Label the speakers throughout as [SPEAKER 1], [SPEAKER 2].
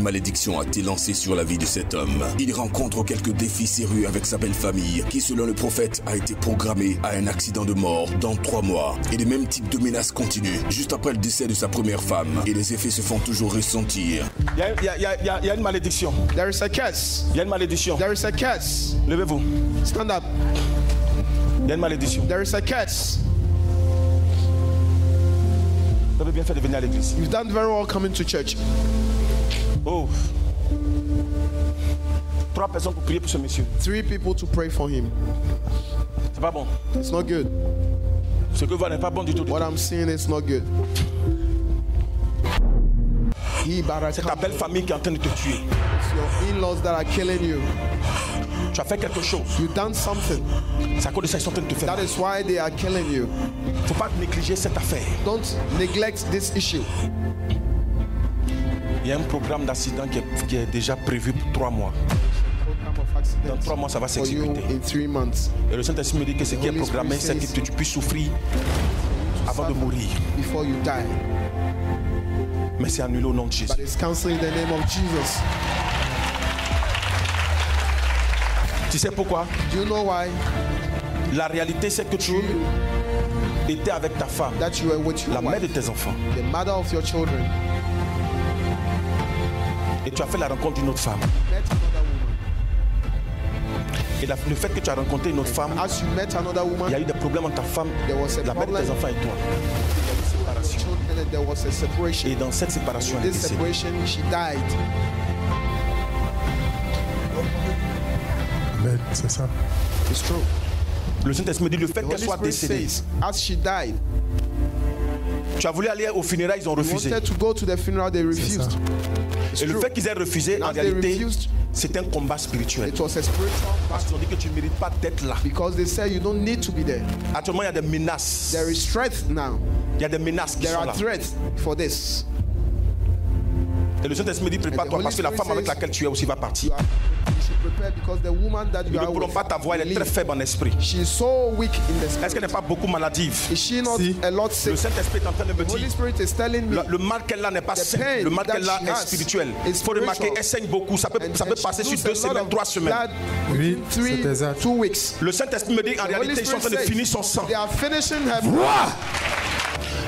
[SPEAKER 1] malédiction a été lancée sur la vie de cet homme. Il rencontre quelques défis sérieux avec sa belle famille, qui selon le prophète a été programmée à un accident de mort dans 3 mois. Et les mêmes types de menaces continuent, juste après le décès de sa première femme. Et les effets se font toujours ressentir.
[SPEAKER 2] Il y a une malédiction.
[SPEAKER 3] There is a curse.
[SPEAKER 2] Il y a une malédiction.
[SPEAKER 3] There is a curse.
[SPEAKER 2] Levez-vous.
[SPEAKER 3] Stand up.
[SPEAKER 2] Il y a une malédiction.
[SPEAKER 3] There is a curse.
[SPEAKER 2] Vous avez bien fait de venir à l'église.
[SPEAKER 3] You've done very well coming to church.
[SPEAKER 2] Oh. 3 personnes pour prier pour ce monsieur.
[SPEAKER 3] 3 people to pray for him.
[SPEAKER 2] C'est pas bon.
[SPEAKER 3] It's not good.
[SPEAKER 2] Ce que vous voyez n'est pas bon du tout.
[SPEAKER 3] What I'm seeing is not good.
[SPEAKER 2] C'est ta belle famille qui est en train de te tuer.
[SPEAKER 3] It's your in-laws that are killing you.
[SPEAKER 2] Tu as fait quelque chose.
[SPEAKER 3] You've done something.
[SPEAKER 2] C'est à cause de ça qu'ils sont en train de te faire.
[SPEAKER 3] That is why they are killing you.
[SPEAKER 2] Faut pas négliger cette affaire.
[SPEAKER 3] Don't neglect this issue.
[SPEAKER 2] Il y a un programme d'accident qui est déjà prévu pour 3 mois. Dans 3 mois, ça va s'exécuter. Et le Saint-Esprit me dit que ce qui est programmé, c'est que tu puisses souffrir avant de mourir. Mais c'est annulé au nom de Jésus. Tu sais pourquoi?
[SPEAKER 3] Do you know why?
[SPEAKER 2] La réalité, c'est que tu étais avec ta femme, la mère de tes enfants.
[SPEAKER 3] The mother of your children.
[SPEAKER 2] Et tu as fait la rencontre d'une autre femme. Et le fait que tu as rencontré une autre femme, il y a eu des problèmes entre ta femme, la mère de tes enfants et toi. Et dans cette séparation, elle est décédée.
[SPEAKER 4] C'est ça.
[SPEAKER 3] It's true.
[SPEAKER 2] Le Saint-Esprit me dit le fait qu'elle soit décédée.
[SPEAKER 3] As she died,
[SPEAKER 2] tu as voulu aller au funérailles, ils ont refusé.
[SPEAKER 3] To go to the funeral, they refused.
[SPEAKER 2] Et le fait qu'ils aient refusé, en réalité, c'est un combat spirituel.
[SPEAKER 3] It was a spiritual
[SPEAKER 2] parce qu'ils ont dit que tu ne mérites pas d'être là.
[SPEAKER 3] Because they say you don't need to be there.
[SPEAKER 2] Actuellement, il y a des menaces.
[SPEAKER 3] There is threat now.
[SPEAKER 2] Il y a des menaces qui sont là.
[SPEAKER 3] There are threats for this.
[SPEAKER 2] Et le Saint-Esprit me dit prépare-toi parce que la femme avec laquelle tu es aussi va partir. Ils ne pourront pas t'avoir, elle est très faible en esprit. Est-ce qu'elle n'est pas beaucoup maladive?
[SPEAKER 3] Si.
[SPEAKER 2] Le Saint-Esprit est en train de me dire le mal qu'elle a n'est pas sain, le mal qu'elle a est spirituel. Il faut remarquer, elle saigne beaucoup, ça peut passer sur 2 semaines, 3 semaines.
[SPEAKER 4] Oui, c'est exact.
[SPEAKER 2] Le Saint-Esprit me dit en réalité ils sont en train de finir son sang.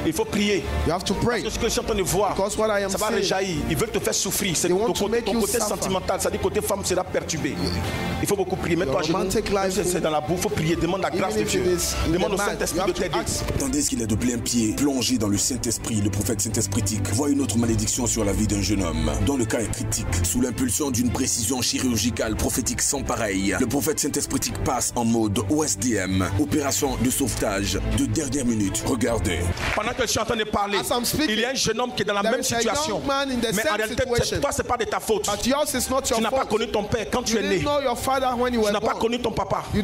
[SPEAKER 2] Il faut prier.
[SPEAKER 3] You have to pray.
[SPEAKER 2] Parce que ce que je suis en train de voir, ça va rejaillir. Ils veulent te faire souffrir. C'est ton côté sentimental, c'est-à-dire côté femme sera perturbé. Il faut beaucoup prier. Mets-toi à genoux. C'est dans la boue. Il faut prier. Demande la grâce de Dieu. Demande au Saint-Esprit de t'aider.
[SPEAKER 1] Tandis qu'il est de plein pied, plongé dans le Saint-Esprit, le prophète Saint-Espritique voit une autre malédiction sur la vie d'un jeune homme, dont le cas est critique. Sous l'impulsion d'une précision chirurgicale prophétique sans pareil, le prophète Saint-Espritique passe en mode OSDM, opération de sauvetage de dernière minute. Regardez.
[SPEAKER 2] Pendant que je suis en train de parler, il y a un jeune homme qui est dans la même situation. Mais en réalité, toi, ce n'est pas de ta faute. Tu n'as pas connu ton père quand tu es né. Tu n'as pas connu ton papa. Mais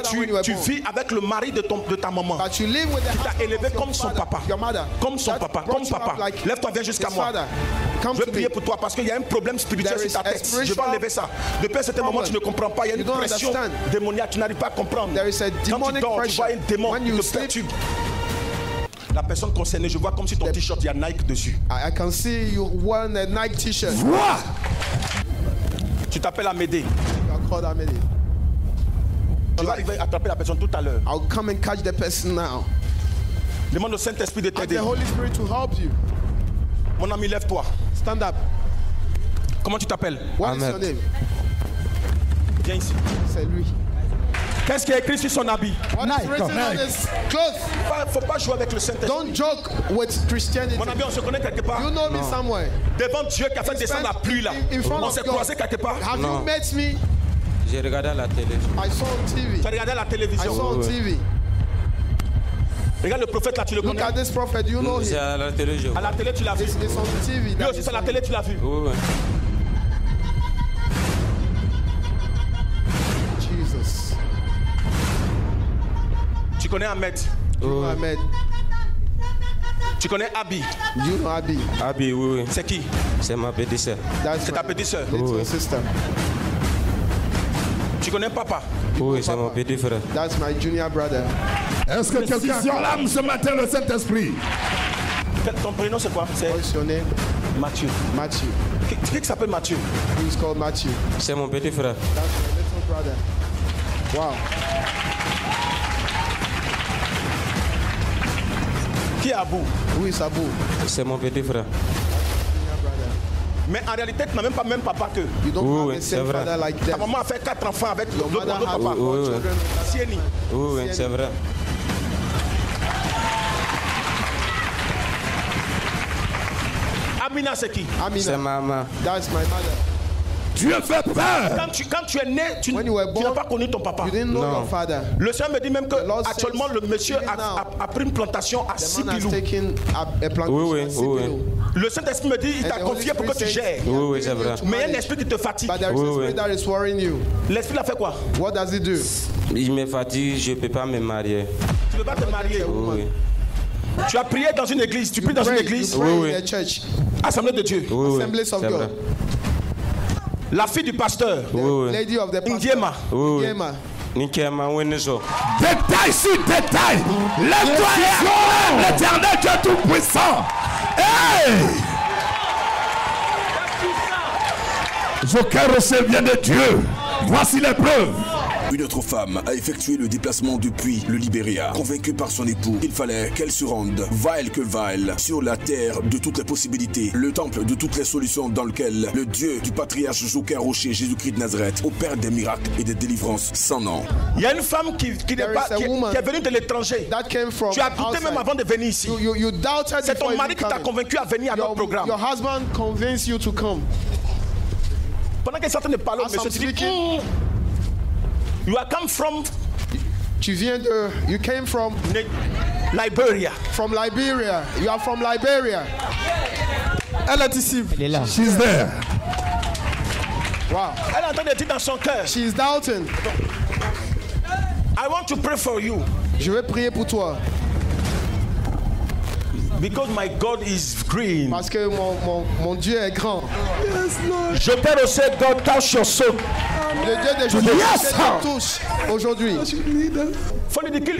[SPEAKER 2] tu vis avec le mari de ta maman. Qui t'a élevé comme son papa. Comme son papa. Comme papa. Lève-toi, viens jusqu'à moi. Je vais prier pour toi parce qu'il y a un problème spirituel sur ta tête. Je vais enlever ça. Depuis un certain moment, tu ne comprends pas. Il y a une pression démoniaque. Tu n'arrives pas à comprendre. Quand tu dors, tu vois un démon qui te perturbe. La personne concernée, je vois comme si ton t-shirt, il y a Nike dessus.
[SPEAKER 3] I can see you wearing a Nike t-shirt.
[SPEAKER 2] Tu t'appelles Amédée.
[SPEAKER 3] You are called Amédée.
[SPEAKER 2] Tu vas arriver à attraper la personne tout à l'heure.
[SPEAKER 3] I'll come and catch the person now.
[SPEAKER 2] Demande au Saint-Esprit de t'aider.
[SPEAKER 3] The Holy Spirit to help you.
[SPEAKER 2] Mon ami, lève-toi.
[SPEAKER 3] Stand up.
[SPEAKER 2] Comment tu t'appelles?
[SPEAKER 3] What is your name?
[SPEAKER 2] Viens ici.
[SPEAKER 3] C'est lui.
[SPEAKER 2] Qu'est-ce qui est écrit sur son habit?
[SPEAKER 3] Faut
[SPEAKER 2] pas jouer avec le Saint-Esprit.
[SPEAKER 3] Don't joke with Christianity.
[SPEAKER 2] Mon ami, on se connaît quelque part.
[SPEAKER 3] You know me somewhere.
[SPEAKER 2] Devant Dieu qui a fait descendre la pluie là. On s'est croisé quelque part.
[SPEAKER 3] Have you met me?
[SPEAKER 5] J'ai regardé à la télé.
[SPEAKER 3] I saw on TV.
[SPEAKER 2] Tu as regardé à la télévision.
[SPEAKER 3] I saw on TV.
[SPEAKER 2] Regarde le prophète là, tu le connais.
[SPEAKER 3] Look at this prophet, you know him.
[SPEAKER 5] C'est à la télé, je vois.
[SPEAKER 2] À la télé, tu l'as vu.
[SPEAKER 3] It's on TV.
[SPEAKER 2] Lui aussi, c'est à la télé, tu l'as vu.
[SPEAKER 5] Oui.
[SPEAKER 3] Jesus.
[SPEAKER 2] Tu connais Ahmed?
[SPEAKER 3] Ahmed.
[SPEAKER 2] Tu connais Abi?
[SPEAKER 3] You know Abi?
[SPEAKER 5] Abi, oui.
[SPEAKER 2] C'est qui?
[SPEAKER 5] C'est ma petite sœur.
[SPEAKER 2] C'est ta petite sœur?
[SPEAKER 3] Oui. Sister.
[SPEAKER 2] Tu connais papa?
[SPEAKER 5] Oui, c'est mon petit frère.
[SPEAKER 3] That's my junior brother.
[SPEAKER 4] Est-ce que quelqu'un surlame ce matin le Saint-Esprit?
[SPEAKER 2] Ton prénom c'est quoi?
[SPEAKER 3] What's your name?
[SPEAKER 2] Mathieu.
[SPEAKER 3] Matthew.
[SPEAKER 2] Qui s'appelle Mathieu?
[SPEAKER 3] Who is called Matthew?
[SPEAKER 5] C'est mon petit frère.
[SPEAKER 3] That's my little brother. Wow.
[SPEAKER 2] Qui est Abou?
[SPEAKER 3] Who is Abu?
[SPEAKER 5] C'est mon petit frère.
[SPEAKER 2] Mais en réalité, tu n'as même pas même papa que.
[SPEAKER 3] You don't
[SPEAKER 5] Oui,
[SPEAKER 3] have the same
[SPEAKER 5] c'est vrai.
[SPEAKER 3] father like
[SPEAKER 2] Ta
[SPEAKER 3] them.
[SPEAKER 2] maman a fait 4 enfants avec
[SPEAKER 3] Your
[SPEAKER 2] l'autre
[SPEAKER 3] mother had
[SPEAKER 2] papa.
[SPEAKER 3] 4
[SPEAKER 5] oui.
[SPEAKER 3] children.
[SPEAKER 2] Sieni.
[SPEAKER 5] Oui, c'est vrai.
[SPEAKER 2] Amina, c'est qui?
[SPEAKER 5] C'est
[SPEAKER 3] Amina.
[SPEAKER 5] maman.
[SPEAKER 3] That's my mother.
[SPEAKER 4] Dieu fait peur.
[SPEAKER 2] Quand tu es né, tu
[SPEAKER 3] When you were
[SPEAKER 2] n'as
[SPEAKER 3] born,
[SPEAKER 2] pas connu ton papa.
[SPEAKER 3] You didn't know
[SPEAKER 5] No.
[SPEAKER 3] your father.
[SPEAKER 2] Le Seigneur me dit même que
[SPEAKER 3] Lord says,
[SPEAKER 2] actuellement le monsieur
[SPEAKER 3] even now,
[SPEAKER 2] a pris une plantation à
[SPEAKER 3] The man has
[SPEAKER 2] Sipilou.
[SPEAKER 3] taken a plantation
[SPEAKER 5] Oui,
[SPEAKER 3] at
[SPEAKER 5] oui,
[SPEAKER 3] Sipilou.
[SPEAKER 2] Le Saint-Esprit me dit il
[SPEAKER 3] And
[SPEAKER 2] t'a
[SPEAKER 3] the Holy
[SPEAKER 2] confié pour que tu
[SPEAKER 3] Spirit
[SPEAKER 2] gères.
[SPEAKER 3] says,
[SPEAKER 5] Oui, oui, c'est vrai.
[SPEAKER 3] to
[SPEAKER 2] Mais il y a un
[SPEAKER 3] manage.
[SPEAKER 2] esprit qui te fatigue.
[SPEAKER 3] But there is
[SPEAKER 5] Oui,
[SPEAKER 3] a spirit
[SPEAKER 5] oui.
[SPEAKER 3] that is worrying you.
[SPEAKER 2] L'esprit l'a fait quoi?
[SPEAKER 3] What does it do?
[SPEAKER 5] Il me fatigue, je ne peux pas me marier.
[SPEAKER 2] Tu ne veux pas te marier.
[SPEAKER 5] Oui,
[SPEAKER 2] Tu as prié dans une église. Tu pries dans une église.
[SPEAKER 3] You pray
[SPEAKER 5] Oui, oui.
[SPEAKER 3] in the church.
[SPEAKER 2] Assemblée de Dieu.
[SPEAKER 5] oui, oui.
[SPEAKER 3] Assemblies of
[SPEAKER 5] C'est
[SPEAKER 3] God.
[SPEAKER 5] vrai.
[SPEAKER 2] La fille du pasteur.
[SPEAKER 3] The
[SPEAKER 5] Oui, oui.
[SPEAKER 3] lady of the pastor.
[SPEAKER 2] Ndiema.
[SPEAKER 5] Oui, oui.
[SPEAKER 3] Ndiema.
[SPEAKER 5] Nikema Wenezo.
[SPEAKER 4] Détail sur détail. Lève-toi et acclame l'Éternel Dieu Tout-Puissant. Hey! Joker Rocher vient de Dieu. Voici les preuves.
[SPEAKER 1] Une autre femme a effectué le déplacement depuis le Libéria, convaincue par son époux qu'il fallait qu'elle se rende, va-elle que va-elle, sur la terre de toutes les possibilités, le temple de toutes les solutions dans lequel le Dieu du patriarche Joker Rocher, Jésus-Christ de Nazareth, opère des miracles et des délivrances sans nom.
[SPEAKER 2] Il y a une femme qui
[SPEAKER 3] There
[SPEAKER 2] est venue de l'étranger.
[SPEAKER 3] That came from
[SPEAKER 2] Tu as douté
[SPEAKER 3] outside.
[SPEAKER 2] même avant de venir ici.
[SPEAKER 3] You doubted
[SPEAKER 2] C'est
[SPEAKER 3] before
[SPEAKER 2] ton mari
[SPEAKER 3] you
[SPEAKER 2] qui t'a
[SPEAKER 3] come.
[SPEAKER 2] convaincu à venir à notre programme.
[SPEAKER 3] Your husband convinced you to come.
[SPEAKER 2] Pendant qu'elle est en train de parler au
[SPEAKER 3] As
[SPEAKER 2] monsieur,
[SPEAKER 3] I'm
[SPEAKER 2] tu dis,
[SPEAKER 3] speaking,
[SPEAKER 2] you are come from
[SPEAKER 3] you came from
[SPEAKER 2] Liberia.
[SPEAKER 3] Liberia. You are from Liberia. Elle est ici.
[SPEAKER 6] Elle est là.
[SPEAKER 4] She's there.
[SPEAKER 3] Wow.
[SPEAKER 2] Elle est en train de dire dans son cœur,
[SPEAKER 3] She's doubting.
[SPEAKER 2] I want to pray for you
[SPEAKER 3] Je vais prier pour toi.
[SPEAKER 2] because my God is green.
[SPEAKER 3] Parce que mon Dieu est grand.
[SPEAKER 2] Je peux aussi God touch your soul.
[SPEAKER 3] Le Dieu de Jésus te touche aujourd'hui.
[SPEAKER 2] Faut lui dire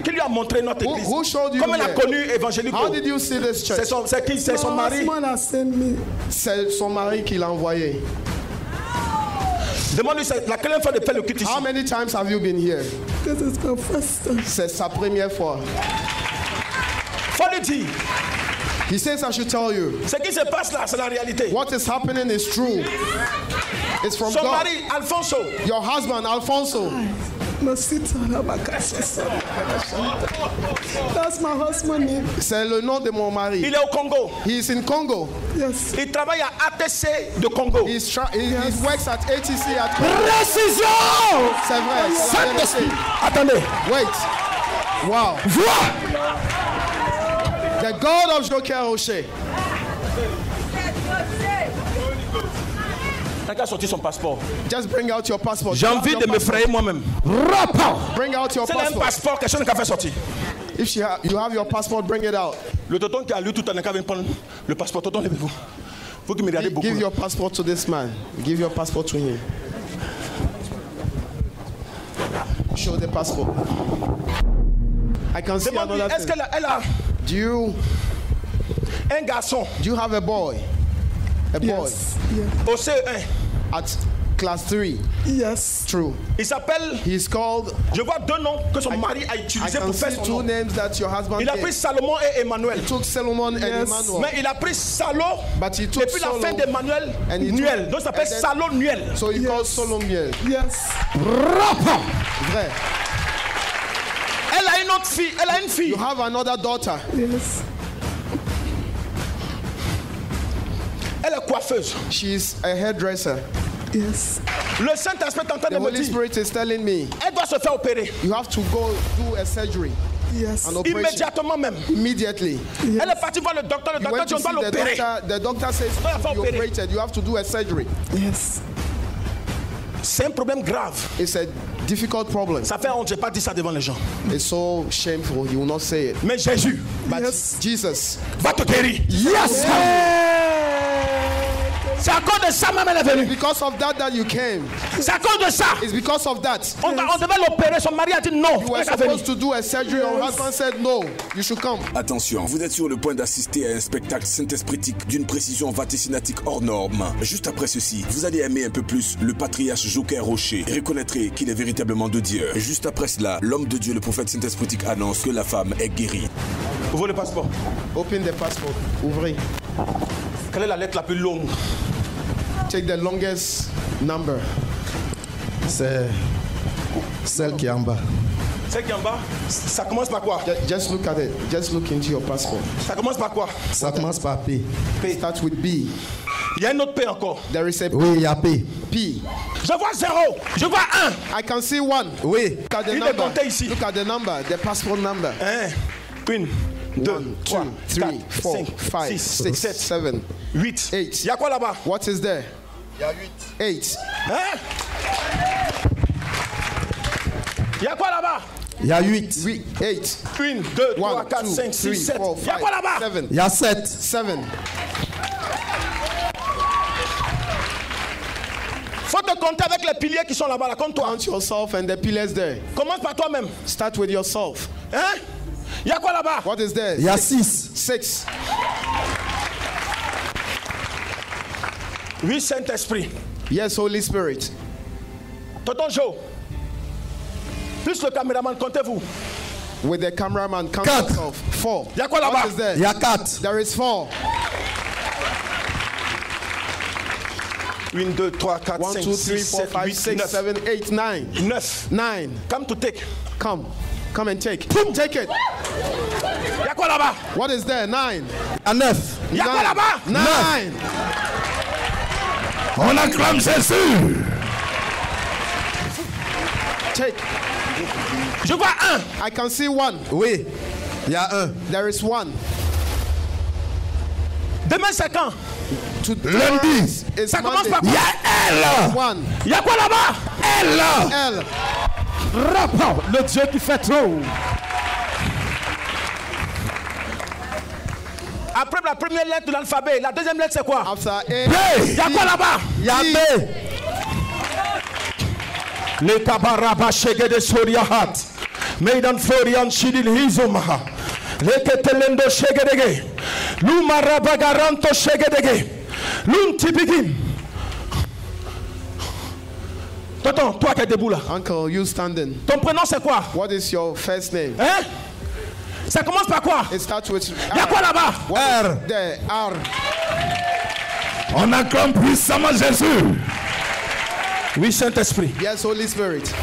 [SPEAKER 2] qu'il lui a montré notre église.
[SPEAKER 3] Who showed you
[SPEAKER 2] Comme elle a
[SPEAKER 3] here?
[SPEAKER 2] connu Évangélico.
[SPEAKER 3] How did you see this church?
[SPEAKER 2] C'est qui? C'est son mari.
[SPEAKER 3] C'est son mari qui l'a envoyé.
[SPEAKER 2] Demande-lui c'est laquelle fois de faire le culte ici.
[SPEAKER 3] How many times have you been here? C'est sa première fois.
[SPEAKER 2] Faut lui dire.
[SPEAKER 3] He says I should tell you.
[SPEAKER 2] Ce qui se passe là, c'est la réalité.
[SPEAKER 3] What is happening is true. It's from
[SPEAKER 2] Son
[SPEAKER 3] God.
[SPEAKER 2] mari, Alfonso.
[SPEAKER 3] Your husband, Alfonso.
[SPEAKER 7] That's my husband name.
[SPEAKER 3] C'est le nom de mon mari.
[SPEAKER 2] Il est au Congo.
[SPEAKER 3] He is in Congo.
[SPEAKER 7] Yes.
[SPEAKER 2] Il travaille à ATC de Congo.
[SPEAKER 3] He works at ATC at Congo.
[SPEAKER 4] Précision.
[SPEAKER 3] C'est vrai. c'est la vérité.
[SPEAKER 2] Attendez.
[SPEAKER 3] Wait. Wow.
[SPEAKER 4] Vois.
[SPEAKER 3] The God of Joker Rocher.
[SPEAKER 2] Quelqu'un a sorti son passeport.
[SPEAKER 3] Just bring out your passport.
[SPEAKER 2] J'ai envie de me frayer moi-même.
[SPEAKER 3] Bring out your
[SPEAKER 2] C'est là un
[SPEAKER 3] passport.
[SPEAKER 2] passeport, quelqu'un n'a fait sortir.
[SPEAKER 3] If you have your passport, bring it out.
[SPEAKER 2] Le tonton qui a lu tout en qu'à venir prendre le passeport. Tonton, levez-vous. Faut qu'il me regarde beaucoup.
[SPEAKER 3] Give your passport to this man. Give your passport to him. Show the passport. I can see
[SPEAKER 2] Demande-lui,
[SPEAKER 3] another
[SPEAKER 2] est-ce
[SPEAKER 3] thing.
[SPEAKER 2] qu'elle a
[SPEAKER 3] Do you have a boy? A boy
[SPEAKER 7] Yes. Yeah.
[SPEAKER 2] au CE1?
[SPEAKER 3] at class 3.
[SPEAKER 7] Yes.
[SPEAKER 3] True.
[SPEAKER 2] Il s'appelle,
[SPEAKER 3] He's called.
[SPEAKER 2] je vois deux noms que son mari a
[SPEAKER 3] I
[SPEAKER 2] utilisés
[SPEAKER 3] can
[SPEAKER 2] pour faire
[SPEAKER 3] see
[SPEAKER 2] son
[SPEAKER 3] two
[SPEAKER 2] nom.
[SPEAKER 3] names that your husband
[SPEAKER 2] Il a pris
[SPEAKER 3] gave.
[SPEAKER 2] Salomon et Emmanuel.
[SPEAKER 3] He took Solomon and Emmanuel.
[SPEAKER 2] Mais il a pris Salo
[SPEAKER 3] But he took
[SPEAKER 2] depuis la fin
[SPEAKER 3] Solo
[SPEAKER 2] d'Emmanuel,
[SPEAKER 3] and he
[SPEAKER 2] Nuel.
[SPEAKER 3] took-
[SPEAKER 2] Donc ça s'appelle
[SPEAKER 3] and then-
[SPEAKER 2] Salo Nuel.
[SPEAKER 3] So he called Solomiel.
[SPEAKER 7] Yes.
[SPEAKER 3] Vrai.
[SPEAKER 2] Elle a une autre fille, elle a une fille.
[SPEAKER 3] You have another daughter.
[SPEAKER 7] Yes.
[SPEAKER 2] Elle est coiffeuse.
[SPEAKER 3] She's a hairdresser.
[SPEAKER 7] Yes.
[SPEAKER 2] Le Saint-Esprit est en train
[SPEAKER 3] The
[SPEAKER 2] de me
[SPEAKER 3] Holy
[SPEAKER 2] dire,
[SPEAKER 3] Spirit is telling me
[SPEAKER 2] elle doit se faire opérer.
[SPEAKER 3] you have to go do a surgery,
[SPEAKER 7] Yes.
[SPEAKER 3] an operation
[SPEAKER 2] Immédiatement même.
[SPEAKER 3] immediately.
[SPEAKER 2] Elle est partie voir le docteur. Le
[SPEAKER 3] You
[SPEAKER 2] docteur
[SPEAKER 3] went
[SPEAKER 2] dit
[SPEAKER 3] to
[SPEAKER 2] on doit
[SPEAKER 3] see the
[SPEAKER 2] l'opérer.
[SPEAKER 3] doctor. The doctor says
[SPEAKER 2] Ouais, faut
[SPEAKER 3] you
[SPEAKER 2] opérer.
[SPEAKER 3] operated. You have to do a surgery.
[SPEAKER 7] Yes.
[SPEAKER 2] C'est un problème grave.
[SPEAKER 3] It's a difficult problem.
[SPEAKER 2] Ça fait honte, j'ai pas dit ça devant les gens.
[SPEAKER 3] It's so shameful. You will not say it.
[SPEAKER 2] Mais Jésus
[SPEAKER 3] But
[SPEAKER 7] Yes.
[SPEAKER 3] Jesus,
[SPEAKER 2] va te guérir.
[SPEAKER 4] Yes. C'est à cause de ça même elle est venue.
[SPEAKER 3] Because of that you came.
[SPEAKER 4] C'est à cause de ça.
[SPEAKER 3] It's because of that.
[SPEAKER 4] On devait l'opérer. Son mari a dit non.
[SPEAKER 3] You were supposed to do a surgery. Your husband said no. You should come.
[SPEAKER 1] Attention, vous êtes sur le point d'assister à un spectacle saint-espritique d'une précision vaticinatique hors norme. Juste après ceci, vous allez aimer un peu plus le patriarche Joker Rocher et reconnaîtrez qu'il est véritablement de Dieu. Et juste après cela, l'homme de Dieu, le prophète saint-espritique, annonce que la femme est guérie.
[SPEAKER 2] Ouvrez le passeport.
[SPEAKER 3] Open the passport. Ouvrez.
[SPEAKER 2] Quelle est la lettre la plus longue?
[SPEAKER 3] Take the longest number.
[SPEAKER 4] C'est celle qui est en bas.
[SPEAKER 2] Celle qui est en bas, ça commence par quoi?
[SPEAKER 3] Just look at it. Just look into your passport.
[SPEAKER 2] Ça commence par quoi?
[SPEAKER 4] Ça commence par P.
[SPEAKER 3] P. Start with B.
[SPEAKER 2] Il y a un autre P encore.
[SPEAKER 3] There is a P.
[SPEAKER 4] Oui, il y a P.
[SPEAKER 3] P.
[SPEAKER 2] Je vois 0. Je vois 1.
[SPEAKER 3] I can see 1.
[SPEAKER 4] Oui.
[SPEAKER 3] Look at the
[SPEAKER 2] Il est
[SPEAKER 3] number.
[SPEAKER 2] compté ici.
[SPEAKER 3] Look at the number. The passport number.
[SPEAKER 2] 1, 2, 3,
[SPEAKER 3] 3, 4, 5, 6, 7,
[SPEAKER 2] 8.
[SPEAKER 3] 8.
[SPEAKER 2] Il y a quoi là-bas?
[SPEAKER 3] What is there?
[SPEAKER 4] Il y a 8.
[SPEAKER 3] 8.
[SPEAKER 2] Il y a quoi là-bas?
[SPEAKER 4] Il y a 8.
[SPEAKER 3] 8.
[SPEAKER 2] 1, 2, 3, 4, 5, 6, 7. Il y a quoi là-bas?
[SPEAKER 3] 7.
[SPEAKER 4] Il y a 7.
[SPEAKER 3] 7.
[SPEAKER 2] Faut te compter avec les piliers qui sont là-bas. Compte-toi.
[SPEAKER 3] Count yourself and the pillars there.
[SPEAKER 2] Commence par toi-même.
[SPEAKER 3] Start with yourself.
[SPEAKER 2] Il y a quoi là-bas?
[SPEAKER 3] What is there?
[SPEAKER 4] Il y a 6.
[SPEAKER 3] 6.
[SPEAKER 2] Oui, Saint-Esprit.
[SPEAKER 3] Yes, Holy Spirit.
[SPEAKER 2] Tonton Joe. Plus le caméraman, comptez-vous.
[SPEAKER 3] With the cameraman, count
[SPEAKER 4] 4.
[SPEAKER 3] yourself. 4.
[SPEAKER 2] Il y a quoi là-bas?
[SPEAKER 3] What is there?
[SPEAKER 4] Il y a 4.
[SPEAKER 3] There is 4.
[SPEAKER 2] 1, 2, 3, 4,
[SPEAKER 3] 1,
[SPEAKER 2] 5,
[SPEAKER 3] 2, 3,
[SPEAKER 2] 6,
[SPEAKER 3] 4,
[SPEAKER 2] 7,
[SPEAKER 3] 5,
[SPEAKER 2] 8,
[SPEAKER 3] 6,
[SPEAKER 2] 9.
[SPEAKER 3] 7, 8, 9.
[SPEAKER 2] 9.
[SPEAKER 3] 9.
[SPEAKER 2] Come to take.
[SPEAKER 3] Come and take. Take it.
[SPEAKER 2] Il y a quoi là-bas?
[SPEAKER 3] What is there? 9.
[SPEAKER 4] À 9.
[SPEAKER 2] Il y a quoi là-bas?
[SPEAKER 3] 9.
[SPEAKER 4] On acclame Jésus.
[SPEAKER 3] Take.
[SPEAKER 2] Je vois 1.
[SPEAKER 3] I can see 1.
[SPEAKER 4] Oui. Il y a 1.
[SPEAKER 3] There is 1.
[SPEAKER 2] Demain c'est quand?
[SPEAKER 4] Lundi.
[SPEAKER 2] Ça commence par quoi?
[SPEAKER 4] Il y a L.
[SPEAKER 3] 1.
[SPEAKER 2] Il y a quoi là-bas?
[SPEAKER 4] L.
[SPEAKER 3] L.
[SPEAKER 4] Rapport. Le Dieu qui fait trop.
[SPEAKER 2] Après la première lettre de l'alphabet, la deuxième lettre c'est quoi?
[SPEAKER 3] After A.
[SPEAKER 4] B.
[SPEAKER 2] Il y a quoi là-bas?
[SPEAKER 4] Il y a B.
[SPEAKER 2] Le kabaraba shege de soriahat. Meidan florian shidil hizumaha. Le ketelendo shege dege. Lumaraba garanto shege dege. Luntibigim. Tonton, toi qui es debout là.
[SPEAKER 3] Uncle, you standing.
[SPEAKER 2] Ton prénom c'est quoi?
[SPEAKER 3] What is your first name?
[SPEAKER 2] Hein? Ça commence par quoi?
[SPEAKER 3] It starts with
[SPEAKER 2] Il y a quoi là-bas?
[SPEAKER 3] R. There. R.
[SPEAKER 4] On acclame puissamment Jésus.
[SPEAKER 2] Oui, Saint-Esprit.
[SPEAKER 3] Yes, Holy Spirit.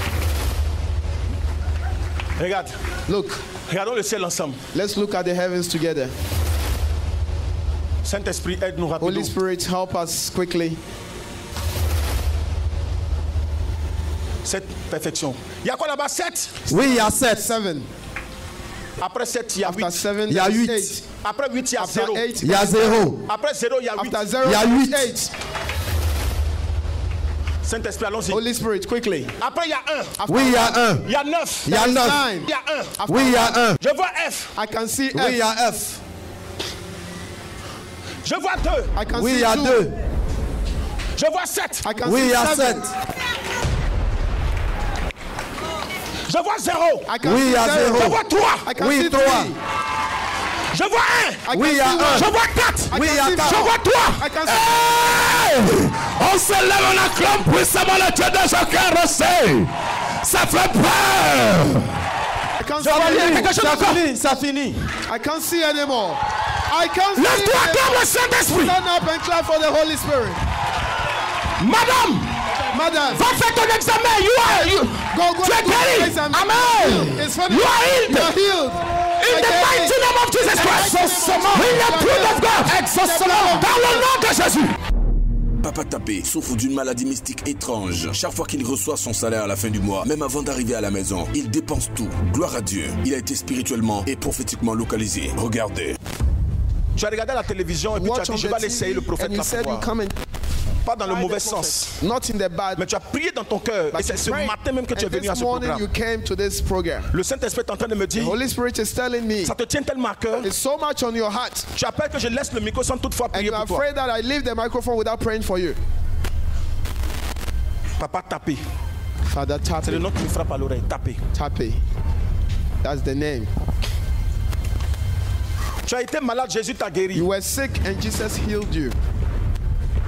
[SPEAKER 2] Regarde.
[SPEAKER 3] Look.
[SPEAKER 2] Regardons le ciel ensemble.
[SPEAKER 3] Let's look at the heavens together.
[SPEAKER 2] Saint-Esprit, aide-nous rapidement.
[SPEAKER 3] Holy Spirit, help us quickly.
[SPEAKER 2] Cette perfection. Il y a quoi là-bas? 7.
[SPEAKER 4] Oui, il y a 7.
[SPEAKER 3] 7.
[SPEAKER 2] Après 7, il y a 8.
[SPEAKER 3] After 7,
[SPEAKER 4] Il y a
[SPEAKER 3] there is
[SPEAKER 4] 8.
[SPEAKER 3] 8.
[SPEAKER 2] Après 8, il y a
[SPEAKER 3] After
[SPEAKER 2] 0.
[SPEAKER 3] 8,
[SPEAKER 4] Il y a 0.
[SPEAKER 2] Après 0, il y a 8.
[SPEAKER 3] after 0,
[SPEAKER 4] Il y a
[SPEAKER 3] there is
[SPEAKER 4] 8.
[SPEAKER 3] 8.
[SPEAKER 2] Saint-Esprit, allons-y.
[SPEAKER 3] Holy Spirit, quickly.
[SPEAKER 2] Après, il y a 1.
[SPEAKER 3] After
[SPEAKER 4] Oui, il y a 1.
[SPEAKER 2] Il y a 9.
[SPEAKER 4] Il y a 9.
[SPEAKER 3] 9.
[SPEAKER 2] Il y a 1.
[SPEAKER 4] Oui, il y a 1.
[SPEAKER 2] Je vois F.
[SPEAKER 3] I can see
[SPEAKER 4] Oui, il y
[SPEAKER 3] F.
[SPEAKER 4] a F.
[SPEAKER 2] Je vois 2.
[SPEAKER 3] I can
[SPEAKER 4] Oui, il
[SPEAKER 3] see
[SPEAKER 4] y a
[SPEAKER 3] 2.
[SPEAKER 4] 2.
[SPEAKER 2] Je vois 7.
[SPEAKER 3] I can
[SPEAKER 4] Oui, il
[SPEAKER 3] see
[SPEAKER 4] y a 7.
[SPEAKER 2] Je vois 0.
[SPEAKER 3] I can
[SPEAKER 4] Oui, il y a
[SPEAKER 3] see
[SPEAKER 4] 0.
[SPEAKER 2] Je vois 3.
[SPEAKER 3] I can
[SPEAKER 4] Oui,
[SPEAKER 3] see
[SPEAKER 4] 3.
[SPEAKER 3] 3.
[SPEAKER 2] Je vois 1.
[SPEAKER 3] I can
[SPEAKER 4] Oui, il y a
[SPEAKER 3] see
[SPEAKER 4] 1.
[SPEAKER 3] one.
[SPEAKER 2] Je vois 4.
[SPEAKER 4] Oui, il y a
[SPEAKER 3] see
[SPEAKER 4] 4.
[SPEAKER 2] Je vois 3.
[SPEAKER 3] I can see
[SPEAKER 4] Hey! On se lève, on acclame puissamment le Dieu de Joker Rocher. Ça fait peur.
[SPEAKER 3] I can't
[SPEAKER 2] Je vois
[SPEAKER 3] see
[SPEAKER 2] quelque chose encore.
[SPEAKER 4] Ça finit.
[SPEAKER 3] I can't see anymore. I can't see
[SPEAKER 2] Lève-toi,
[SPEAKER 3] anymore.
[SPEAKER 2] acclame le Saint-Esprit.
[SPEAKER 3] Stand up and clap for the Holy Spirit.
[SPEAKER 2] Madame,
[SPEAKER 3] Madam,
[SPEAKER 2] va faire ton examen.
[SPEAKER 3] go
[SPEAKER 2] Tu es
[SPEAKER 3] to the
[SPEAKER 2] guéri.
[SPEAKER 3] place and
[SPEAKER 2] Amen.
[SPEAKER 3] It's funny.
[SPEAKER 2] You are healed.
[SPEAKER 3] You are healed.
[SPEAKER 2] In the mighty name of Jesus Christ. In the blood of God. Exaucement. Dans le nom de Jésus.
[SPEAKER 1] Papa Tapé souffre d'une maladie mystique étrange. Chaque fois qu'il reçoit son salaire à la fin du mois, même avant d'arriver à la maison, il dépense tout. Gloire à Dieu. Il a été spirituellement et prophétiquement localisé. Regardez.
[SPEAKER 2] Tu as regardé la télévision et puis tu as
[SPEAKER 3] Watch
[SPEAKER 2] dit
[SPEAKER 3] on
[SPEAKER 2] je
[SPEAKER 3] the
[SPEAKER 2] vais aller essayer le
[SPEAKER 3] TV
[SPEAKER 2] prophète
[SPEAKER 3] and you
[SPEAKER 2] là
[SPEAKER 3] said
[SPEAKER 2] pour
[SPEAKER 3] you
[SPEAKER 2] voir.
[SPEAKER 3] come and
[SPEAKER 2] Pas dans le mauvais sens.
[SPEAKER 3] Not in the bad.
[SPEAKER 2] Mais tu as prié dans ton cœur. Et c'est ce matin même que tu es venu à ce programme.
[SPEAKER 3] You came to this program.
[SPEAKER 2] Le Saint-Esprit est en train de me dire.
[SPEAKER 3] The Holy Spirit is telling me.
[SPEAKER 2] Ça te tient tellement à cœur.
[SPEAKER 3] It's so much on your heart.
[SPEAKER 2] Tu as peur que je laisse le micro sans toutefois prier pour toi.
[SPEAKER 3] And you are afraid that I leave the microphone without praying for you.
[SPEAKER 2] Papa, tapez.
[SPEAKER 3] Father, tapez.
[SPEAKER 2] C'est le nom qui me frappe à l'oreille. Tapez.
[SPEAKER 3] Tapez. That's the name.
[SPEAKER 2] Tu as été malade, Jésus t'a guéri.
[SPEAKER 3] You were sick and Jesus healed you.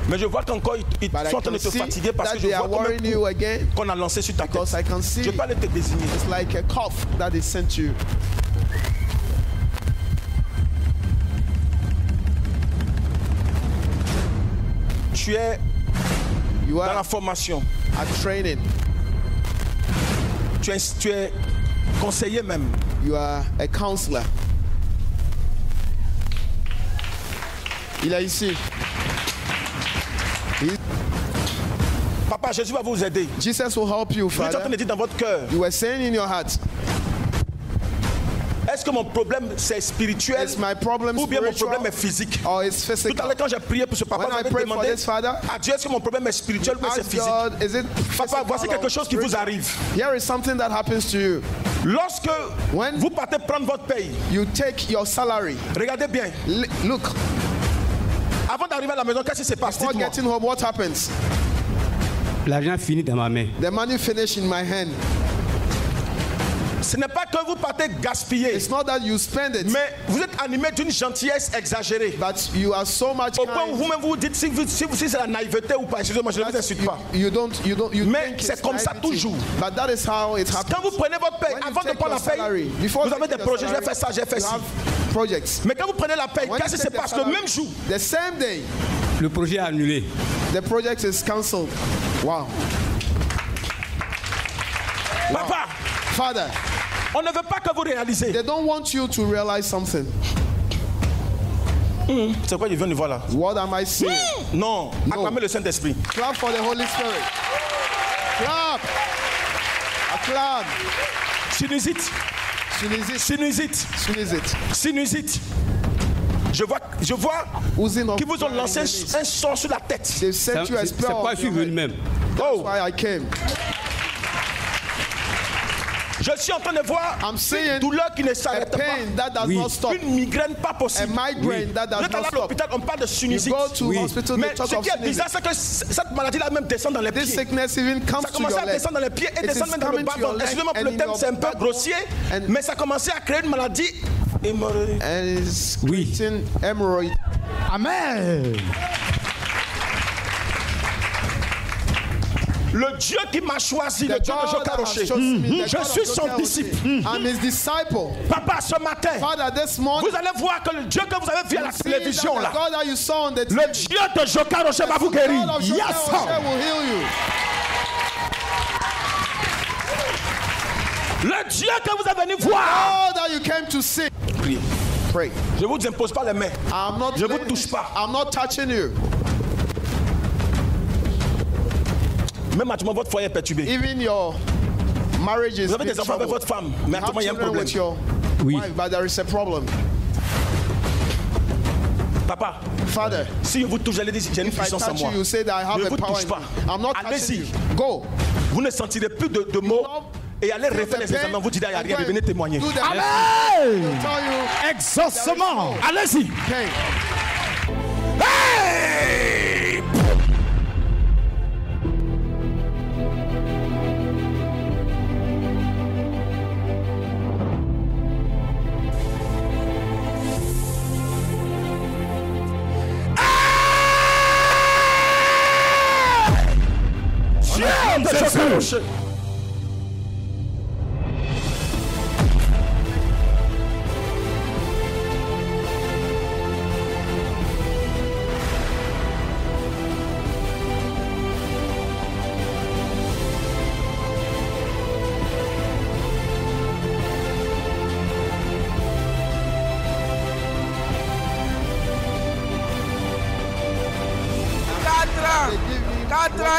[SPEAKER 2] Mais je vois qu'encore ils sont en train de te fatiguer parce que je vois qu'on a lancé sur ta tête. Je peux aller te désigner.
[SPEAKER 3] It's like a cough that is sent you.
[SPEAKER 2] Tu es dans la formation.
[SPEAKER 3] At training.
[SPEAKER 2] Tu es conseiller même.
[SPEAKER 3] You are a counselor. Il est ici.
[SPEAKER 2] Papa, Jésus va vous aider.
[SPEAKER 3] Jesus will help you, Father.
[SPEAKER 2] Vous êtes en train de dire dans votre cœur.
[SPEAKER 3] You were saying in your heart.
[SPEAKER 2] Est-ce que mon problème c'est spirituel ou bien mon problème est physique?
[SPEAKER 3] Or it's physical?
[SPEAKER 2] Tout à l'heure quand j'ai prié pour ce papa, j'avais demandé à Dieu est-ce que mon problème est spirituel ou c'est physique? Papa, voici quelque chose qui vous arrive.
[SPEAKER 3] Here is something that happens to you.
[SPEAKER 2] Lorsque vous partez prendre votre paye,
[SPEAKER 3] you take your salary.
[SPEAKER 2] Regardez bien.
[SPEAKER 3] Look.
[SPEAKER 2] Avant d'arriver à la maison, qu'est-ce qui se passe?
[SPEAKER 3] Before getting home, what happens?
[SPEAKER 5] L'argent finit dans ma main.
[SPEAKER 3] The money finished in my hand.
[SPEAKER 2] Ce n'est pas que vous partez gaspiller.
[SPEAKER 3] It's not that you spend it.
[SPEAKER 2] Mais vous êtes animé d'une gentillesse exagérée.
[SPEAKER 3] But you are so much
[SPEAKER 2] au point où vous-même vous dites si c'est la naïveté ou pas. Excusez-moi, je ne vous insulte pas. Mais c'est comme ça toujours.
[SPEAKER 3] But that is how it happens.
[SPEAKER 2] Quand vous prenez votre paye, avant de prendre la paye, vous avez des projets, je vais faire ça, j'ai fait ça. Mais quand vous prenez la paye, qu'est-ce qui se passe le même jour?
[SPEAKER 3] The same day.
[SPEAKER 5] Le projet est annulé.
[SPEAKER 3] The project is cancelled. Wow.
[SPEAKER 2] Papa.
[SPEAKER 3] Father.
[SPEAKER 2] On ne veut pas que vous réalisez.
[SPEAKER 3] They don't want you to realize something.
[SPEAKER 2] C'est quoi ils viennent de voir là?
[SPEAKER 3] What am I saying?
[SPEAKER 2] Non. Acclamez le Saint-Esprit.
[SPEAKER 3] Clap for the Holy Spirit. Clap. Acclame.
[SPEAKER 2] Sinusite.
[SPEAKER 3] Sinusite.
[SPEAKER 2] Sinusite.
[SPEAKER 3] Sinusite.
[SPEAKER 2] Sinusite. Je vois qu'ils vous ont lancé un sort sur la tête.
[SPEAKER 5] C'est quoi je suis venu même?
[SPEAKER 3] That's why I came.
[SPEAKER 2] Je suis en train de voir une douleur qui ne s'arrête pas. Une migraine pas possible.
[SPEAKER 3] A migraine that does not stop.
[SPEAKER 2] À l'hôpital, on parle de sinusite. Mais ce qui est bizarre, c'est que cette maladie-là même descend dans les pieds. Ça commence à descendre dans les pieds et descendre même dans le bas. Excusez-moi pour le terme, c'est un peu grossier, mais ça a commencé à créer une maladie hémorroïde.
[SPEAKER 3] Hémorroïde.
[SPEAKER 2] Amen. Le Dieu qui m'a choisi, le Dieu de Joka Rocher, je suis son disciple.
[SPEAKER 3] I'm his disciple.
[SPEAKER 2] Papa, ce matin, vous allez voir que le Dieu que vous avez vu à la télévision là, le Dieu de Joka Rocher va vous guérir. Yes, le Dieu que vous avez venu voir. Priez.
[SPEAKER 3] Pray.
[SPEAKER 2] Je ne vous impose pas les mains. Je ne vous touche pas.
[SPEAKER 3] I'm not touching you.
[SPEAKER 2] Même actuellement, votre foyer est perturbé.
[SPEAKER 3] Even your marriage is.
[SPEAKER 2] Vous avez des enfants avec votre femme, mais actuellement, il y a un problème.
[SPEAKER 3] Oui. But there is a problem.
[SPEAKER 2] Papa,
[SPEAKER 3] Father,
[SPEAKER 2] si je vous touche, j'allais dire j'ai une puissance en moi.
[SPEAKER 3] You say that I have
[SPEAKER 2] ne vous touche pas. Allez-y.
[SPEAKER 3] Go.
[SPEAKER 2] Vous ne sentirez plus de mots. Et allez refaire les examens. Vous dites il n'y a rien. Venez témoigner.
[SPEAKER 4] Amen. Exaucement.
[SPEAKER 2] Allez-y. Hey! Jésus.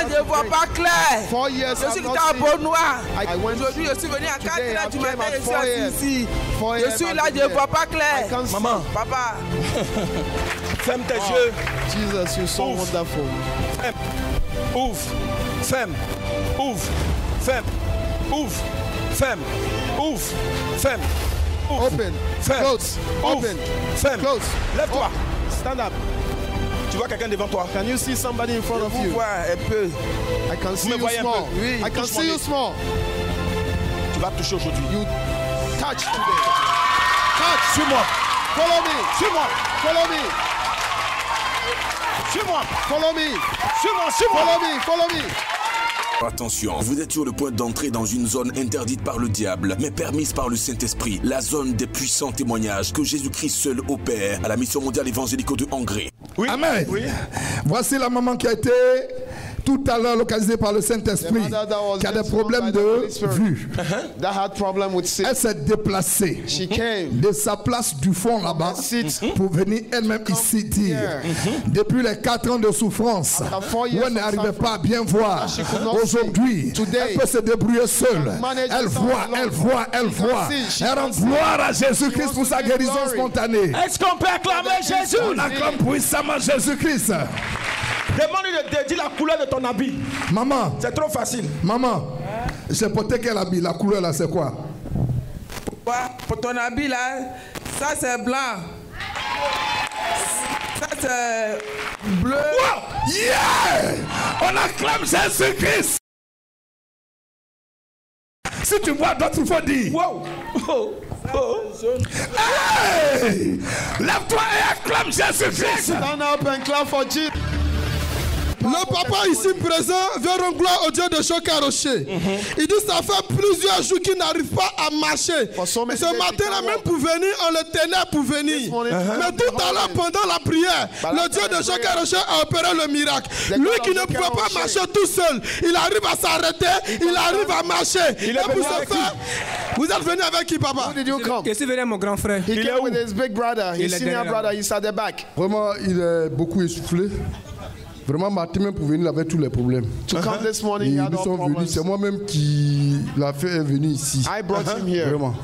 [SPEAKER 6] Je ne vois pas clair.
[SPEAKER 3] 4 years
[SPEAKER 6] je suis à Beaunois. Aujourd'hui, je suis venu à 4 heures du matin. Je suis assis ici. Je suis là, je ne vois pas clair.
[SPEAKER 2] Maman.
[SPEAKER 6] Papa.
[SPEAKER 2] Ferme tes yeux.
[SPEAKER 3] Jesus, you're so wonderful.
[SPEAKER 2] Ferme. Ouvre. Ferme. Ouvre. Ferme. Ouvre. Ferme. Ouvre. Ferme.
[SPEAKER 3] Open.
[SPEAKER 2] Ferme.
[SPEAKER 3] Close. Open.
[SPEAKER 2] Ferme.
[SPEAKER 3] Close.
[SPEAKER 2] Lève-toi.
[SPEAKER 3] Stand up.
[SPEAKER 2] Tu vois quelqu'un devant toi?
[SPEAKER 3] Can you see somebody in front of you?
[SPEAKER 6] Un peu.
[SPEAKER 3] I can see you small.
[SPEAKER 6] Oui.
[SPEAKER 3] I can see you small.
[SPEAKER 2] Tu vas toucher aujourd'hui.
[SPEAKER 3] You touch today. Touch.
[SPEAKER 2] Suis-moi.
[SPEAKER 3] Follow me.
[SPEAKER 2] Suis-moi.
[SPEAKER 3] Follow me.
[SPEAKER 2] Suis-moi.
[SPEAKER 3] Follow me.
[SPEAKER 2] Suis-moi. Suis-moi.
[SPEAKER 3] Follow me. Follow me.
[SPEAKER 1] Attention, vous êtes sur le point d'entrer dans une zone interdite par le diable, mais permise par le Saint-Esprit, la zone des puissants témoignages que Jésus-Christ seul opère à la mission mondiale évangélique de Hongrie.
[SPEAKER 2] Oui.
[SPEAKER 4] Amen.
[SPEAKER 2] Oui.
[SPEAKER 4] Voici la maman qui a été tout à l'heure localisée par le Saint-Esprit, qui a des problèmes de vue. Elle s'est déplacée de sa place du fond là-bas pour venir elle-même ici dire, depuis les 4 ans de souffrance, où elle n'arrivait pas à bien voir, aujourd'hui, elle peut se débrouiller seule. Elle voit. Elle rend gloire à Jésus-Christ pour sa guérison spontanée.
[SPEAKER 2] Est-ce qu'on peut acclamer Jésus?
[SPEAKER 4] On acclame puissamment Jésus-Christ.
[SPEAKER 2] Demande-lui de dire la couleur de ton habit.
[SPEAKER 4] Maman.
[SPEAKER 2] C'est trop facile.
[SPEAKER 4] Maman, j'ai porté quel habit? La couleur là, c'est quoi?
[SPEAKER 6] Pour ton habit là, ça c'est blanc. Ça c'est bleu.
[SPEAKER 4] Wow! Yeah! On acclame Jésus-Christ. Si tu vois d'autres, il faut dire.
[SPEAKER 2] Wow!
[SPEAKER 4] Hey! Lève-toi et acclame Jésus-Christ.
[SPEAKER 3] Stand up and clap for Jesus.
[SPEAKER 8] Le papa ici présent veut rendre gloire au Dieu de Choc-à-Rocher. Il dit ça fait plusieurs jours qu'il n'arrive pas à marcher. Et ce matin-là même pour venir, on le tenait pour venir. Mais tout à l'heure pendant la prière, le Dieu de Choc-à-Rocher a opéré le miracle. Lui qui ne pouvait pas marcher tout seul, il arrive à s'arrêter, il arrive à marcher. Et pour ce faire, vous êtes venu avec qui, papa?
[SPEAKER 5] Je suis venu avec mon grand frère.
[SPEAKER 3] He came with his big brother, his senior brother. He's at the back.
[SPEAKER 8] Vraiment, il est beaucoup essoufflé. Vraiment, matin même pour venir, il avait tous les problèmes.
[SPEAKER 3] To come this morning, he had all problems.
[SPEAKER 8] C'est moi-même qui l'a fait venir ici.
[SPEAKER 3] I brought him here.
[SPEAKER 8] Vraiment.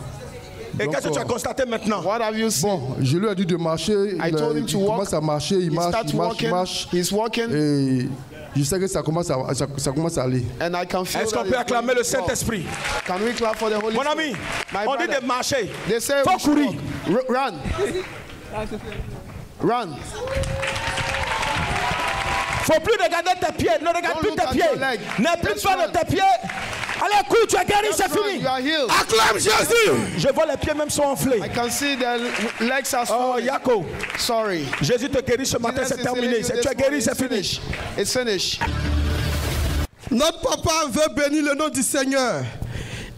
[SPEAKER 2] Et qu'est-ce que tu as constaté maintenant?
[SPEAKER 3] What have you seen?
[SPEAKER 8] Bon, je lui ai dit de marcher.
[SPEAKER 3] I told him to walk.
[SPEAKER 8] Commence à marcher, il marche.
[SPEAKER 3] He's walking.
[SPEAKER 8] Et je sais que ça commence à aller.
[SPEAKER 3] And I can feel.
[SPEAKER 2] Est-ce qu'on peut acclamer le Saint-Esprit?
[SPEAKER 3] Can we clap for the Holy
[SPEAKER 2] Mon
[SPEAKER 3] Spirit?
[SPEAKER 2] ami, on dit de marcher.
[SPEAKER 3] They say
[SPEAKER 2] faut courir.
[SPEAKER 3] Run. Run.
[SPEAKER 2] Faut plus regarder tes pieds. Ne regarde plus tes pieds. N'aie plus peur de tes pieds. Allez, cours, tu es guéri, c'est fini.
[SPEAKER 4] Acclame Jésus.
[SPEAKER 2] Je vois les pieds même sont enflés.
[SPEAKER 3] I can see the legs are
[SPEAKER 2] Oh, Yako.
[SPEAKER 3] Sorry.
[SPEAKER 2] Jésus te guérit ce matin, c'est terminé. Tu es guéri, c'est fini.
[SPEAKER 3] It's finished.
[SPEAKER 8] Notre papa veut bénir le nom du Seigneur.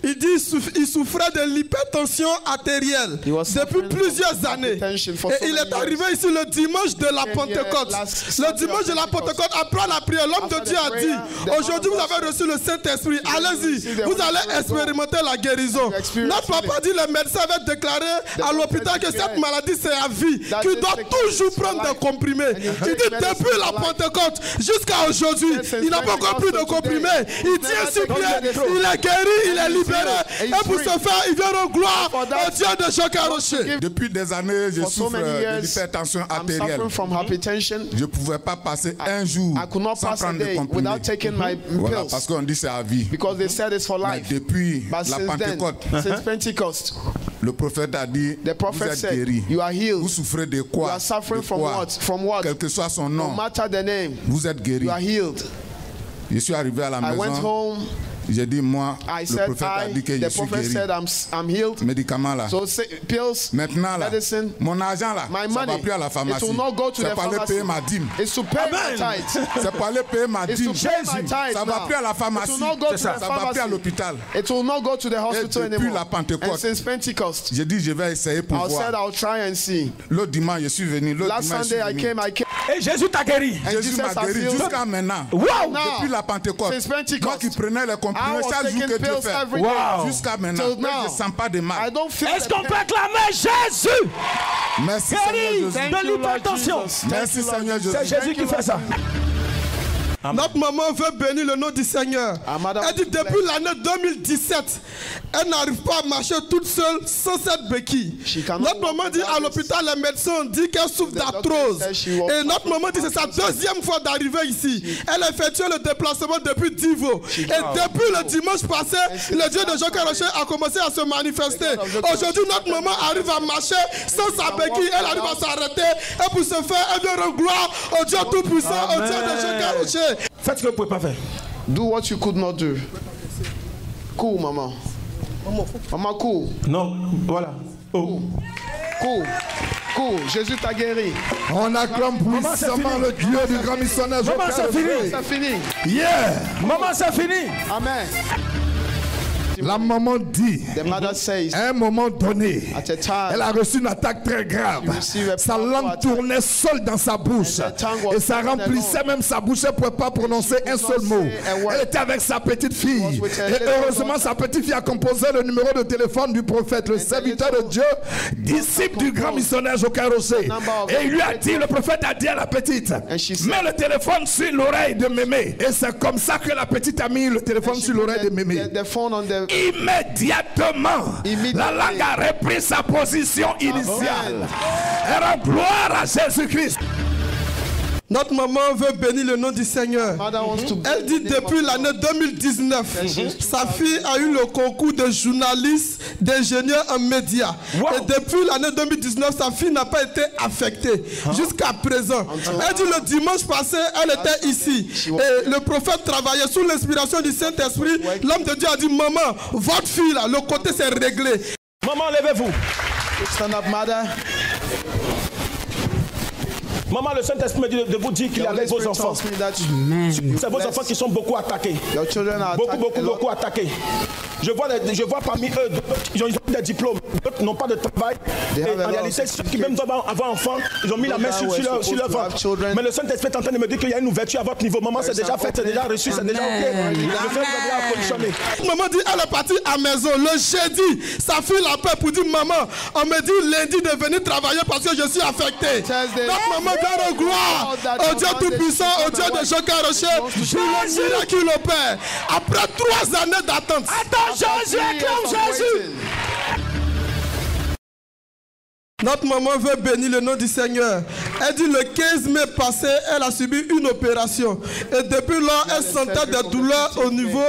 [SPEAKER 8] Il dit qu'il souffrait de l'hypertension artérielle depuis plusieurs années. Et il est arrivé ici le dimanche de la Pentecôte. Le dimanche de la Pentecôte, après la prière, l'homme de Dieu a dit, aujourd'hui vous avez reçu le Saint-Esprit, allez-y, vous allez expérimenter la guérison. Notre papa dit, le médecin avait déclaré à l'hôpital que cette maladie c'est à vie, qu'il doit toujours prendre des comprimés. Il dit, depuis la Pentecôte jusqu'à aujourd'hui, il n'a pas encore pris de comprimés. Il tient sur pied, il est guéri, il est libéré. Et pour ce faire, il vient rendre gloire au Dieu de Choc-à-Rocher.
[SPEAKER 9] Depuis des années, je souffre de l'hypertension artérielle. Je ne pouvais pas passer un jour sans prendre de comprimés. Voilà, parce qu'on dit c'est à vie. Mais depuis la Pentecôte, le prophète a dit, vous êtes guéri. Vous souffrez de quoi? Quel que soit son nom, vous êtes guéri. Je suis arrivé à la maison. J'ai dit, moi, le prophète a dit que je suis guéri. Médicaments là. Maintenant là, mon argent là, ça va plus à la pharmacie. C'est pour aller payer ma dîme. C'est pour aller payer ma dîme. Ça va plus à la pharmacie. Ça va plus à l'hôpital. Et depuis la Pentecôte, j'ai dit, je vais essayer pour voir. L'autre dimanche, je suis venu.
[SPEAKER 2] Et Jésus t'a guéri.
[SPEAKER 9] Jésus m'a guéri jusqu'à maintenant. Depuis la Pentecôte. Moi qui prenais les comprimés chaque jour que Dieu fait. Jusqu'à maintenant. Mais je ne sens pas de mal.
[SPEAKER 2] Est-ce qu'on peut acclamer Jésus?
[SPEAKER 9] Merci
[SPEAKER 2] Seigneur
[SPEAKER 9] Jésus.
[SPEAKER 2] De l'hypertension.
[SPEAKER 9] Merci Seigneur Jésus.
[SPEAKER 2] C'est Jésus qui fait ça.
[SPEAKER 8] Notre maman veut bénir le nom du Seigneur. Elle dit depuis l'année 2017, elle n'arrive pas à marcher toute seule sans cette béquille. Notre maman dit à l'hôpital, les médecins ont dit qu'elle souffre d'arthrose. Et notre maman dit que c'est sa deuxième fois d'arriver ici. Elle a effectué le déplacement depuis Divo. Et depuis le dimanche passé, le Dieu de Joker Rocher a commencé à se manifester. Aujourd'hui, notre maman arrive à marcher sans sa béquille. Elle arrive à s'arrêter. Et pour ce faire, elle veut rendre gloire au Dieu Tout-Puissant, au Dieu de Joker Rocher.
[SPEAKER 2] Faites ce que vous ne pouvez pas faire.
[SPEAKER 3] Do what you could not do. Cool, maman. Maman, cool.
[SPEAKER 2] Non, voilà. Oh.
[SPEAKER 3] Cool. Cool. Jésus t'a guéri.
[SPEAKER 4] On acclame puissamment le Dieu du grand missionnaire.
[SPEAKER 2] Maman, c'est fini.
[SPEAKER 3] C'est fini.
[SPEAKER 4] Yeah.
[SPEAKER 2] Maman, c'est fini.
[SPEAKER 3] Amen.
[SPEAKER 4] La maman dit, à un moment donné, elle a reçu une attaque très grave. Sa langue tournait seule dans sa bouche. Et ça remplissait même sa bouche. Elle ne pouvait pas prononcer un seul mot. Elle était avec sa petite fille. Et heureusement, sa petite fille a composé le numéro de téléphone du prophète, le serviteur de Dieu, disciple du grand missionnaire Joker Rocher. Et il lui a dit, le prophète a dit à la petite, mets le téléphone sur l'oreille de mémé. Et c'est comme ça que la petite a mis le téléphone sur l'oreille de mémé. Immédiatement, la langue a repris sa position initiale. Elle rend gloire à Jésus-Christ.
[SPEAKER 8] Notre maman veut bénir le nom du Seigneur. Elle dit depuis l'année 2019, sa fille a eu le concours de journaliste, d'ingénieur en médias. Et depuis l'année 2019, sa fille n'a pas été affectée jusqu'à présent. Elle dit le dimanche passé, elle était ici. Et le prophète travaillait sous l'inspiration du Saint-Esprit. L'homme de Dieu a dit, maman, votre fille là, le côté s'est réglé.
[SPEAKER 2] Maman, levez-vous.
[SPEAKER 3] Stand up, mother.
[SPEAKER 2] Maman, le Saint-Esprit me dit de vous dire qu'il est avec vos enfants. C'est vos enfants qui sont beaucoup attaqués. Beaucoup attaqués. Je vois parmi eux, ils ont des diplômes, d'autres n'ont pas de travail. Et en réalité, ceux qui même doivent avoir enfants, ils ont mis la main sur leur ventre. Mais le Saint-Esprit est en train de me dire qu'il y a une ouverture à votre niveau. Maman, c'est déjà fait, c'est déjà reçu, c'est déjà ok. Je fais à positionner.
[SPEAKER 8] Maman dit, elle est partie à la maison. Le jeudi, sa fille l'appelle pour dire, maman, on me dit lundi de venir travailler parce que je suis affectée. Donc maman donne gloire au Dieu Tout-Puissant, au Dieu de Joker Rocher, pour le miracle qu'il opère. Après 3 années d'attente.
[SPEAKER 2] Jésus, acclame Jésus.
[SPEAKER 8] Notre maman veut bénir le nom du Seigneur. Elle dit le 15 mai passé, elle a subi une opération. Et depuis là, elle sentait des douleurs au niveau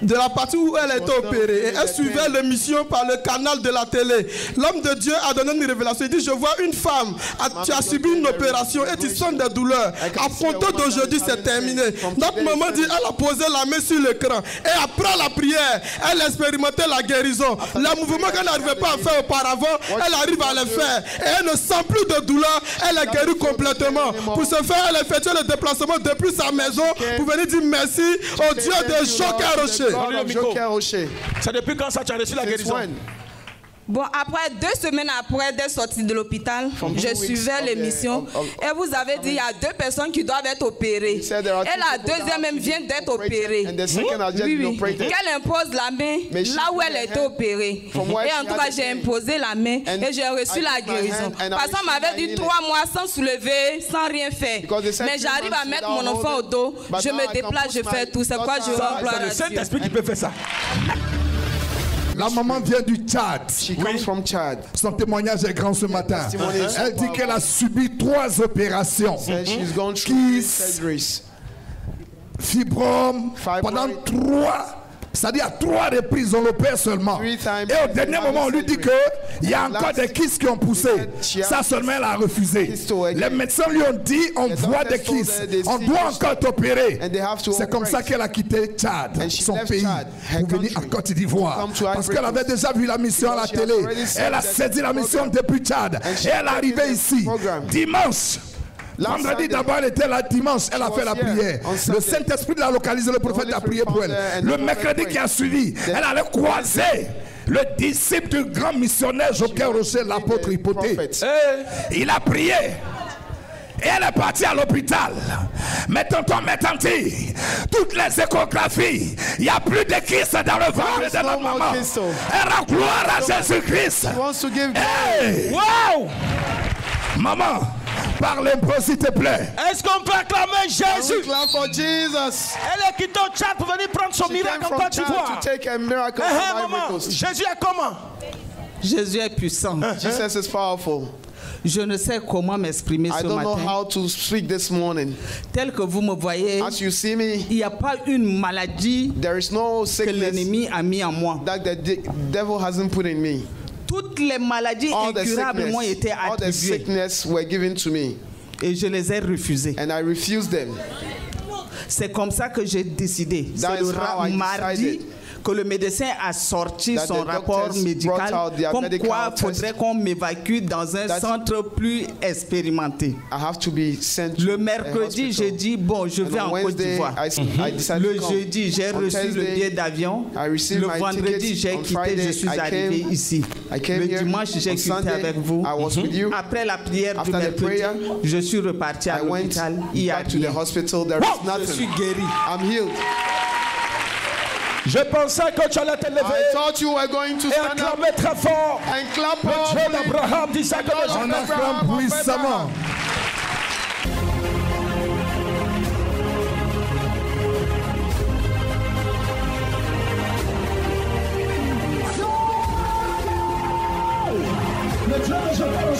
[SPEAKER 8] de la partie où elle était opérée. Et elle suivait l'émission par le canal de la télé. L'homme de Dieu a donné une révélation. Il dit, je vois une femme, tu as subi une opération et tu sens des douleurs. À compter d'aujourd'hui, c'est terminé. Notre maman dit, elle a posé la main sur l'écran. Et après la prière, elle a expérimenté la guérison. Les mouvements qu'elle n'arrivait pas à faire auparavant, elle arrive à les faire. Et elle ne sent plus de douleur, elle est guérie complètement. Pour ce faire, elle effectue le déplacement depuis sa maison pour venir dire merci au Dieu de Joker Rocher.
[SPEAKER 2] C'est depuis quand ça tu as reçu la guérison?
[SPEAKER 10] Bon, après 2 semaines après d'être sortie de l'hôpital, je suivais l'émission et vous avez dit il y a 2 personnes qui doivent être opérées. Et la deuxième même vient d'être opérée. Oui. Qu'elle impose la main là où elle était opérée. Et en tout cas, j'ai imposé la main et j'ai reçu la guérison. Parce qu'on m'avait dit 3 mois sans soulever, sans rien faire. Mais j'arrive à mettre mon enfant au dos, je me déplace, je fais tout. C'est quoi je rends gloire à Dieu.
[SPEAKER 2] C'est le Saint-Esprit qui peut faire ça.
[SPEAKER 4] La maman vient du Tchad.
[SPEAKER 3] She comes from Chad.
[SPEAKER 4] Son témoignage est grand ce matin. Elle dit qu'elle a subi 3 opérations. Kiss, fibrome, pendant 3. C'est-à-dire à 3 reprises, on l'opère seulement. Et au dernier moment, on lui dit qu'il y a encore des kystes qui ont poussé. Ça seulement, elle a refusé. Les médecins lui ont dit, on voit des kystes. On doit encore t'opérer. C'est comme ça qu'elle a quitté Tchad, son pays, pour venir à Côte d'Ivoire. Parce qu'elle avait déjà vu la mission à la télé. Elle a saisi la mission depuis Tchad. Et elle est arrivée ici, dimanche. Vendredi d'abord, elle était là, dimanche, elle a fait la prière. Le Saint-Esprit l'a localisé, le prophète a prié pour elle. Le mercredi qui a suivi, elle allait croiser le disciple du grand missionnaire Joker Rocher, l'apôtre Hypothée. Il a prié. Et elle est partie à l'hôpital. Mais tonton, mais tanti, toutes les échographies, il n'y a plus de kyste dans le ventre de notre maman. Elle rend gloire à Jésus-Christ. Hey! Wow! Maman, Parle un peu s'il te plaît.
[SPEAKER 2] Est-ce qu'on peut acclamer Jésus?
[SPEAKER 3] Clap for Jesus.
[SPEAKER 2] Elle est quittée au Tchad pour venir prendre son miracle en Côte d'Ivoire. Jésus est comment?
[SPEAKER 11] Jésus est puissant.
[SPEAKER 3] Jesus is powerful.
[SPEAKER 11] Je ne sais comment m'exprimer ce matin.
[SPEAKER 3] I don't know how to speak this morning.
[SPEAKER 11] Tel que vous me voyez,
[SPEAKER 3] as you see me,
[SPEAKER 11] il n'y a pas une maladie
[SPEAKER 3] there is no sickness
[SPEAKER 11] que l'ennemi a mis en moi.
[SPEAKER 3] That the devil hasn't put in me.
[SPEAKER 11] Toutes les maladies incurables m'ont été attribuées.
[SPEAKER 3] All the sickness were given to me.
[SPEAKER 11] Et je les ai refusées.
[SPEAKER 3] And I refused them.
[SPEAKER 11] C'est comme ça que j'ai décidé. C'est le mardi que le médecin a sorti son rapport médical comme quoi il faudrait qu'on m'évacue dans un centre plus expérimenté. Le mercredi, j'ai dit, bon, je vais en Côte d'Ivoire. Le jeudi, j'ai reçu le billet d'avion. Le vendredi, j'ai quitté, je suis arrivé ici. Le dimanche, j'ai quitté avec vous. Après la prière du mercredi, je suis reparti à l'hôpital. Il y a rien. Je suis guéri.
[SPEAKER 2] Je pensais que tu allais te lever.
[SPEAKER 3] I thought you were going to stand up
[SPEAKER 2] très fort.
[SPEAKER 3] And clap
[SPEAKER 2] le Dieu d'Abraham, d'Isaac et de
[SPEAKER 4] Jacob. On acclame puissamment.
[SPEAKER 2] Le Dieu de Jacob,